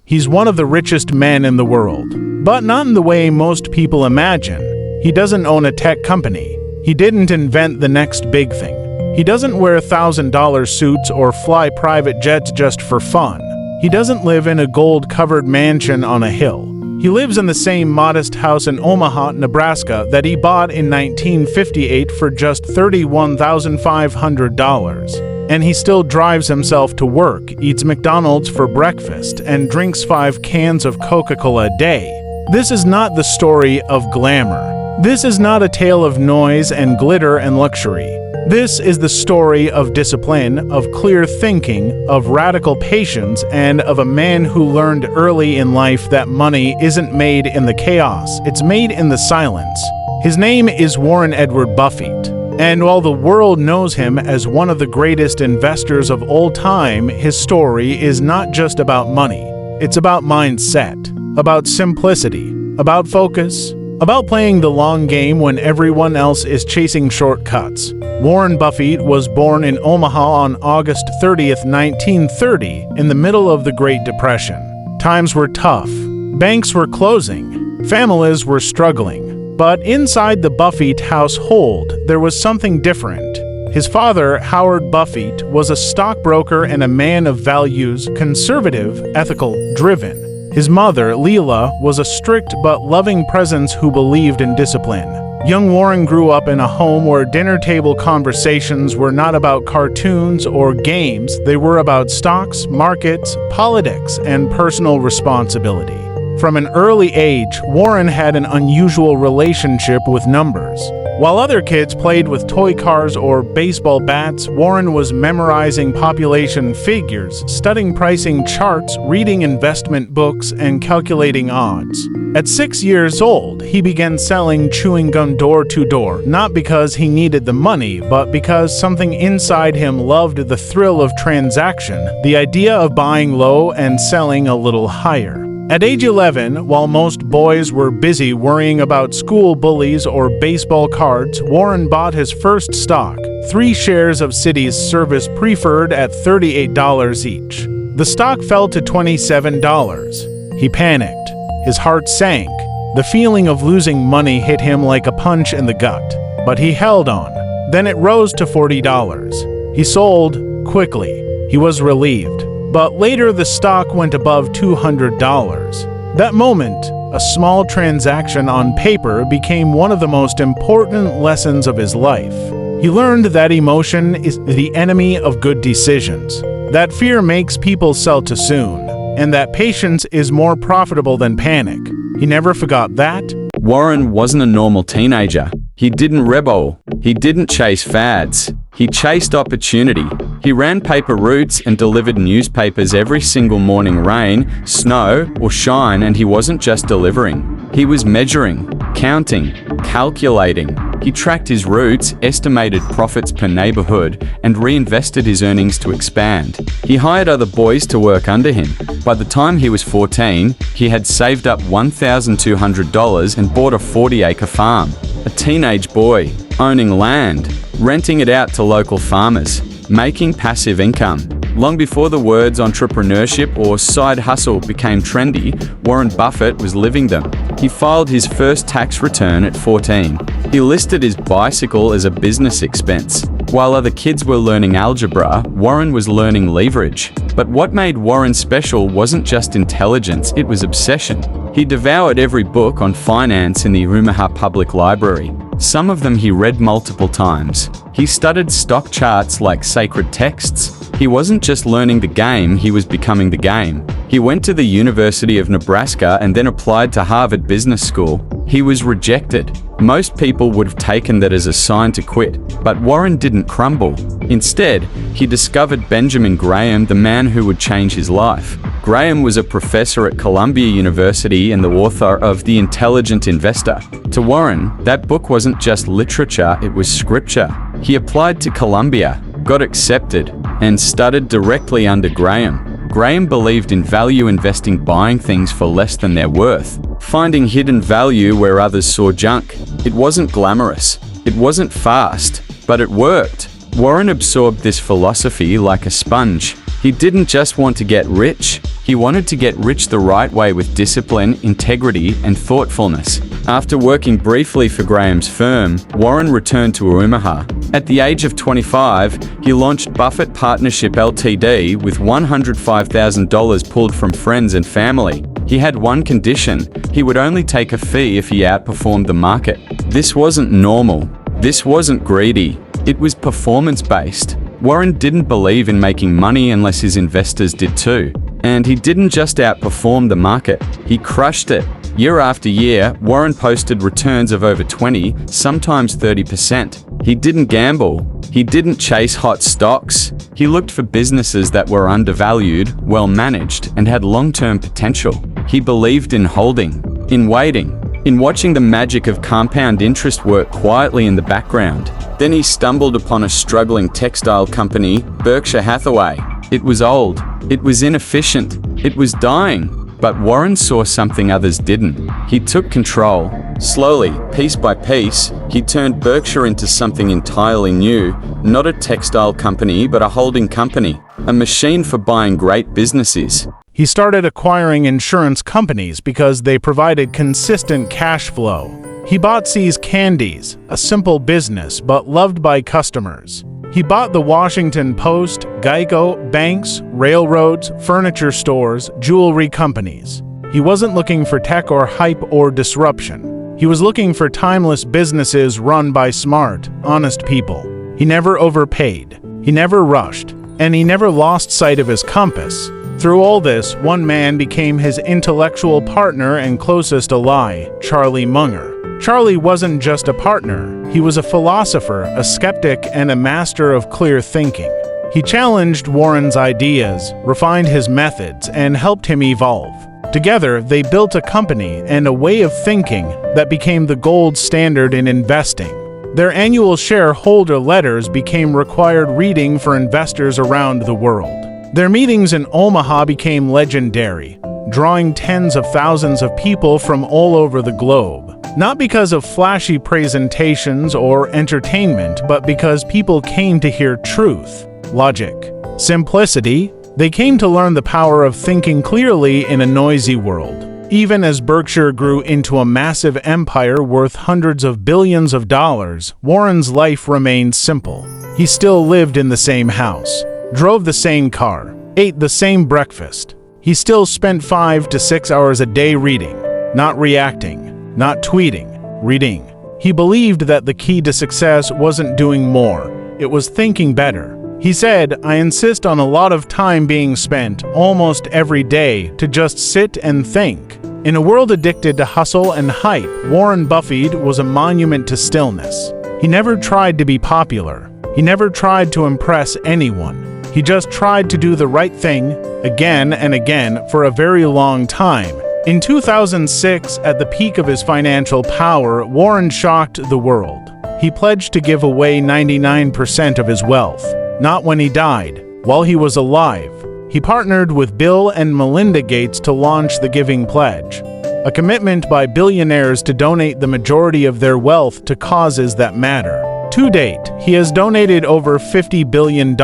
He's one of the richest men in the world, but not in the way most people imagine. He doesn't own a tech company. He didn't invent the next big thing. He doesn't wear $1,000 suits or fly private jets just for fun. He doesn't live in a gold-covered mansion on a hill. He lives in the same modest house in Omaha, Nebraska that he bought in 1958 for just $31,500. And he still drives himself to work, eats McDonald's for breakfast, and drinks 5 cans of Coca-Cola a day. This is not the story of glamour. This is not a tale of noise and glitter and luxury. This is the story of discipline, of clear thinking, of radical patience, and of a man who learned early in life that money isn't made in the chaos, it's made in the silence. His name is Warren Edward Buffett. And while the world knows him as one of the greatest investors of all time, his story is not just about money. It's about mindset, about simplicity, about focus, about playing the long game when everyone else is chasing shortcuts. Warren Buffett was born in Omaha on August 30th, 1930, in the middle of the Great Depression. Times were tough. Banks were closing. Families were struggling. But inside the Buffett household, there was something different. His father, Howard Buffett, was a stockbroker and a man of values, conservative, ethical, driven. His mother, Leela, was a strict but loving presence who believed in discipline. Young Warren grew up in a home where dinner table conversations were not about cartoons or games, they were about stocks, markets, politics, and personal responsibility. From an early age, Warren had an unusual relationship with numbers. While other kids played with toy cars or baseball bats, Warren was memorizing population figures, studying pricing charts, reading investment books, and calculating odds. At 6 years old, he began selling chewing gum door to door, not because he needed the money, but because something inside him loved the thrill of transaction, the idea of buying low and selling a little higher. At age 11, while most boys were busy worrying about school bullies or baseball cards, Warren bought his first stock, 3 shares of Citi's Service Preferred at $38 each. The stock fell to $27. He panicked. His heart sank. The feeling of losing money hit him like a punch in the gut. But he held on. Then it rose to $40. He sold quickly. He was relieved. But later the stock went above $200. That moment, a small transaction on paper became one of the most important lessons of his life. He learned that emotion is the enemy of good decisions, that fear makes people sell too soon, and that patience is more profitable than panic. He never forgot that. Warren wasn't a normal teenager. He didn't rebel. He didn't chase fads. He chased opportunity. He ran paper routes and delivered newspapers every single morning, rain, snow, or shine, and he wasn't just delivering. He was measuring, counting, calculating. He tracked his routes, estimated profits per neighborhood, and reinvested his earnings to expand. He hired other boys to work under him. By the time he was 14, he had saved up $1,200 and bought a 40-acre farm. A teenage boy, owning land, renting it out to local farmers, making passive income. Long before the words entrepreneurship or side hustle became trendy, Warren Buffett was living them. He filed his first tax return at 14. He listed his bicycle as a business expense. While other kids were learning algebra, Warren was learning leverage. But what made Warren special wasn't just intelligence, it was obsession. He devoured every book on finance in the Omaha Public Library. Some of them he read multiple times. He studied stock charts like sacred texts. He wasn't just learning the game, he was becoming the game. He went to the University of Nebraska and then applied to Harvard Business School. He was rejected. Most people would have taken that as a sign to quit, but Warren didn't crumble. Instead, he discovered Benjamin Graham, the man who would change his life. Graham was a professor at Columbia University and the author of The Intelligent Investor. To Warren, that book wasn't just literature, it was scripture. He applied to Columbia, got accepted, and studied directly under Graham. Graham believed in value investing, buying things for less than their worth, finding hidden value where others saw junk. It wasn't glamorous, it wasn't fast, but it worked. Warren absorbed this philosophy like a sponge. He didn't just want to get rich, he wanted to get rich the right way with discipline, integrity, and thoughtfulness. After working briefly for Graham's firm, Warren returned to Omaha. At the age of 25, he launched Buffett Partnership Ltd. with $105,000 pulled from friends and family. He had one condition: he would only take a fee if he outperformed the market. This wasn't normal. This wasn't greedy. It was performance-based. Warren didn't believe in making money unless his investors did too. And he didn't just outperform the market, he crushed it. Year after year, Warren posted returns of over 20, sometimes 30%. He didn't gamble. He didn't chase hot stocks. He looked for businesses that were undervalued, well-managed, and had long-term potential. He believed in holding, in waiting, in watching the magic of compound interest work quietly in the background. Then he stumbled upon a struggling textile company, Berkshire Hathaway. It was old. It was inefficient. It was dying. But Warren saw something others didn't. He took control. Slowly, piece by piece, he turned Berkshire into something entirely new. Not a textile company, but a holding company. A machine for buying great businesses. He started acquiring insurance companies because they provided consistent cash flow. He bought See's Candies, a simple business but loved by customers. He bought the Washington Post, Geico, banks, railroads, furniture stores, jewelry companies. He wasn't looking for tech or hype or disruption. He was looking for timeless businesses run by smart, honest people. He never overpaid. He never rushed. And he never lost sight of his compass. Through all this, one man became his intellectual partner and closest ally, Charlie Munger. Charlie wasn't just a partner. He was a philosopher, a skeptic, and a master of clear thinking. He challenged Warren's ideas, refined his methods, and helped him evolve. Together, they built a company and a way of thinking that became the gold standard in investing. Their annual shareholder letters became required reading for investors around the world. Their meetings in Omaha became legendary, drawing tens of thousands of people from all over the globe. Not because of flashy presentations or entertainment, but because people came to hear truth, logic, simplicity. They came to learn the power of thinking clearly in a noisy world. Even as Berkshire grew into a massive empire worth hundreds of billions of dollars, Warren's life remained simple. He still lived in the same house, drove the same car, ate the same breakfast. He still spent 5 to 6 hours a day reading, not reacting, not tweeting, reading. He believed that the key to success wasn't doing more, it was thinking better. He said, "I insist on a lot of time being spent almost every day to just sit and think." In a world addicted to hustle and hype, Warren Buffett was a monument to stillness. He never tried to be popular. He never tried to impress anyone. He just tried to do the right thing, again and again, for a very long time. In 2006, at the peak of his financial power, Warren shocked the world. He pledged to give away 99% of his wealth. Not when he died, while he was alive. He partnered with Bill and Melinda Gates to launch the Giving Pledge, a commitment by billionaires to donate the majority of their wealth to causes that matter. To date, he has donated over $50 billion.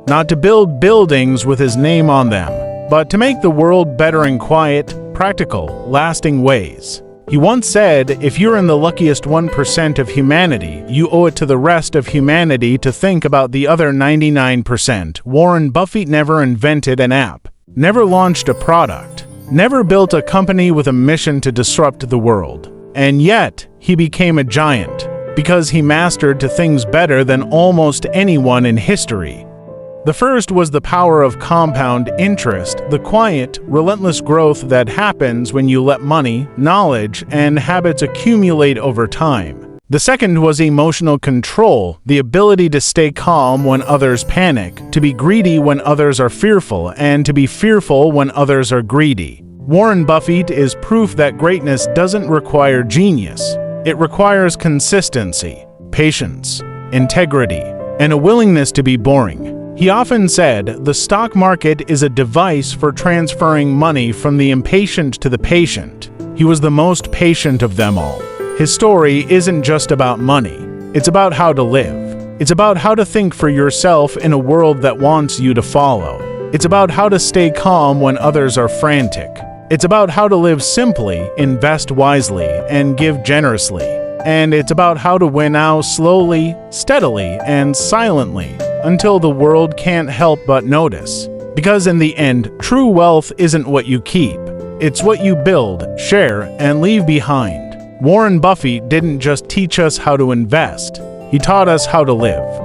Not to build buildings with his name on them, but to make the world better in quiet, practical, lasting ways. He once said, "If you're in the luckiest 1% of humanity, you owe it to the rest of humanity to think about the other 99%. Warren Buffett never invented an app, never launched a product, never built a company with a mission to disrupt the world. And yet, he became a giant, because he mastered to things better than almost anyone in history. The first was the power of compound interest, the quiet, relentless growth that happens when you let money, knowledge, and habits accumulate over time. The second was emotional control, the ability to stay calm when others panic, to be greedy when others are fearful, and to be fearful when others are greedy. Warren Buffett is proof that greatness doesn't require genius. It requires consistency, patience, integrity, and a willingness to be boring. He often said, "The stock market is a device for transferring money from the impatient to the patient." He was the most patient of them all. His story isn't just about money. It's about how to live. It's about how to think for yourself in a world that wants you to follow. It's about how to stay calm when others are frantic. It's about how to live simply, invest wisely, and give generously. And it's about how to win out slowly, steadily, and silently until the world can't help but notice. Because in the end, true wealth isn't what you keep. It's what you build, share, and leave behind. Warren Buffett didn't just teach us how to invest. He taught us how to live.